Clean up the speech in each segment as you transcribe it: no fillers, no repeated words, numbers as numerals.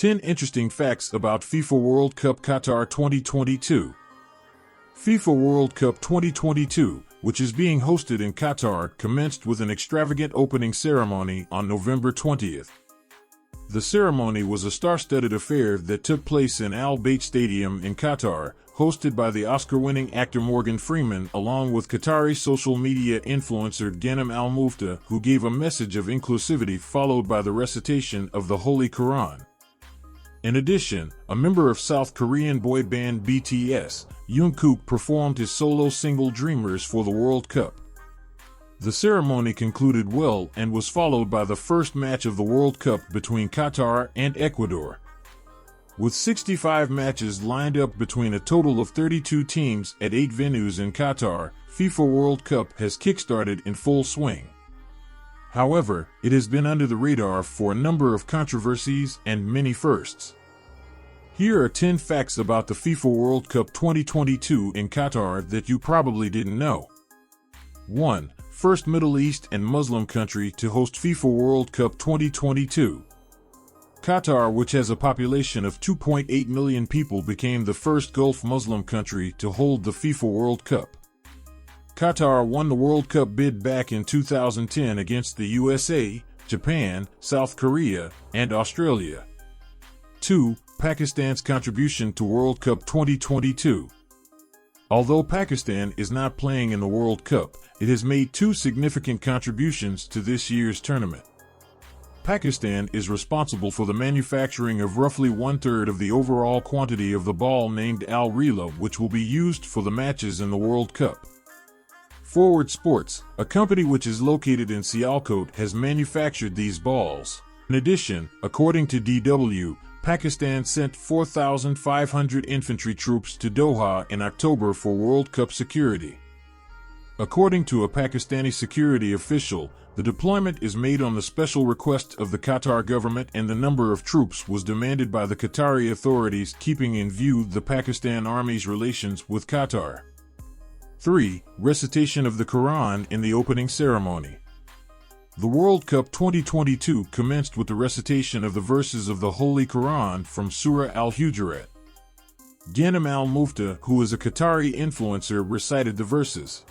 10 interesting facts about FIFA World Cup Qatar 2022. FIFA World Cup 2022, which is being hosted in Qatar, commenced with an extravagant opening ceremony on November 20th. The ceremony was a star-studded affair that took place in Al Bayt Stadium in Qatar, hosted by the Oscar-winning actor Morgan Freeman along with Qatari social media influencer Ghanem Al-Mufta, who gave a message of inclusivity followed by the recitation of the Holy Quran. In addition, a member of South Korean boy band BTS, Jungkook, performed his solo single Dreamers for the World Cup. The ceremony concluded well and was followed by the first match of the World Cup between Qatar and Ecuador. With 65 matches lined up between a total of 32 teams at 8 venues in Qatar, FIFA World Cup has kickstarted in full swing. However, it has been under the radar for a number of controversies and many firsts. Here are 10 facts about the FIFA World Cup 2022 in Qatar that you probably didn't know. 1. First Middle East and Muslim country to host FIFA World Cup 2022. Qatar, which has a population of 2.8 million people, became the first Gulf Muslim country to hold the FIFA World Cup. Qatar won the World Cup bid back in 2010 against the USA, Japan, South Korea, and Australia. 2. Pakistan's contribution to World Cup 2022. Although Pakistan is not playing in the World Cup, it has made 2 significant contributions to this year's tournament. Pakistan is responsible for the manufacturing of roughly 1/3 of the overall quantity of the ball named Al Rila, which will be used for the matches in the World Cup. Forward Sports, a company which is located in Sialkot, has manufactured these balls. In addition, according to DW, Pakistan sent 4,500 infantry troops to Doha in October for World Cup security. According to a Pakistani security official, the deployment is made on the special request of the Qatar government, and the number of troops was demanded by the Qatari authorities, keeping in view the Pakistan Army's relations with Qatar. 3. Recitation of the Quran in the opening ceremony. The World Cup 2022 commenced with the recitation of the verses of the Holy Quran from Surah Al-Hujurat. Ghanem Al-Mufta, who is a Qatari influencer, recited the verses.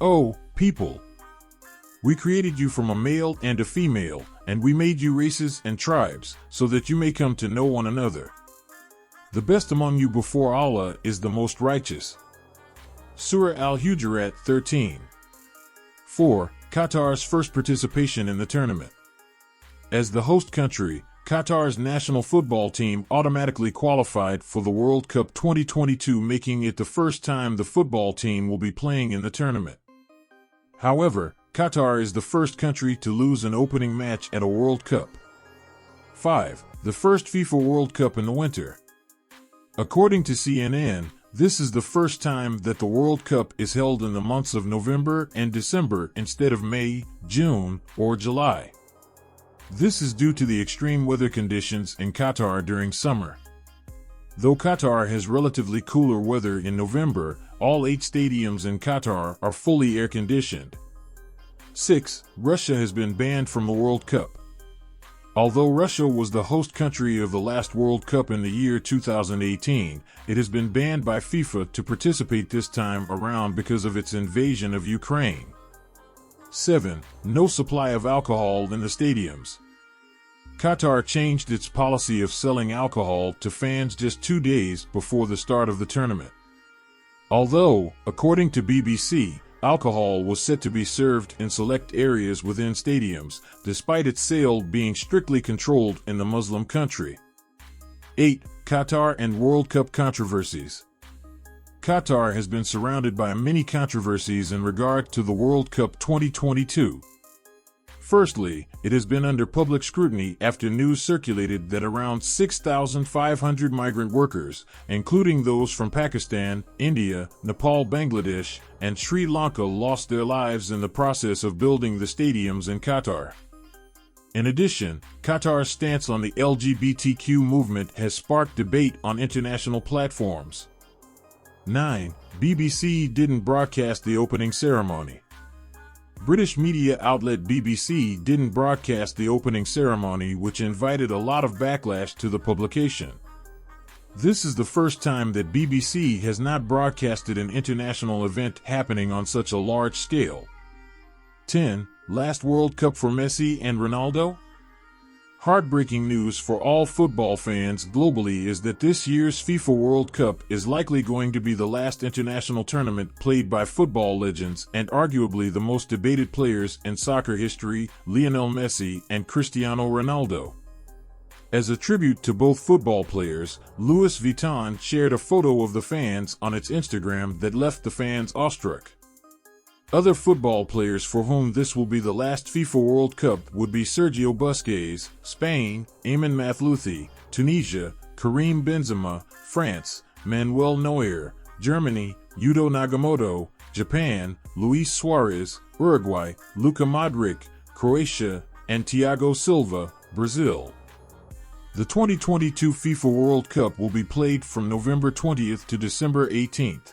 "O people, we created you from a male and a female, and we made you races and tribes, so that you may come to know one another. The best among you before Allah is the most righteous." Surah Al-Hujurat 13. 4. Qatar's first participation in the tournament. As the host country, Qatar's national football team automatically qualified for the World Cup 2022, making it the first time the football team will be playing in the tournament. However, Qatar is the first country to lose an opening match at a World Cup. 5. The first FIFA World Cup in the winter. According to CNN, this is the first time that the World Cup is held in the months of November and December instead of May, June, or July. This is due to the extreme weather conditions in Qatar during summer. Though Qatar has relatively cooler weather in November, all 8 stadiums in Qatar are fully air-conditioned. 6. Russia has been banned from the World Cup. Although Russia was the host country of the last World Cup in the year 2018, it has been banned by FIFA to participate this time around because of its invasion of Ukraine. 7. No supply of alcohol in the stadiums. Qatar changed its policy of selling alcohol to fans just 2 days before the start of the tournament. Although, according to BBC, alcohol was set to be served in select areas within stadiums, despite its sale being strictly controlled in the Muslim country. 8. Qatar and World Cup controversies. Qatar has been surrounded by many controversies in regard to the World Cup 2022. Firstly, it has been under public scrutiny after news circulated that around 6,500 migrant workers, including those from Pakistan, India, Nepal, Bangladesh, and Sri Lanka, lost their lives in the process of building the stadiums in Qatar. In addition, Qatar's stance on the LGBTQ movement has sparked debate on international platforms. 9. BBC didn't broadcast the opening ceremony. British media outlet BBC didn't broadcast the opening ceremony, which invited a lot of backlash to the publication. This is the first time that BBC has not broadcasted an international event happening on such a large scale. 10. Last World Cup for Messi and Ronaldo? Heartbreaking news for all football fans globally is that this year's FIFA World Cup is likely going to be the last international tournament played by football legends and arguably the most debated players in soccer history, Lionel Messi and Cristiano Ronaldo. As a tribute to both football players, Louis Vuitton shared a photo of the fans on its Instagram that left the fans awestruck. Other football players for whom this will be the last FIFA World Cup would be Sergio Busquets, Spain; Ayman Mathlouthi, Tunisia; Karim Benzema, France; Manuel Neuer, Germany; Yuto Nagamoto, Japan; Luis Suarez, Uruguay; Luka Modric, Croatia; and Thiago Silva, Brazil. The 2022 FIFA World Cup will be played from November 20th to December 18th.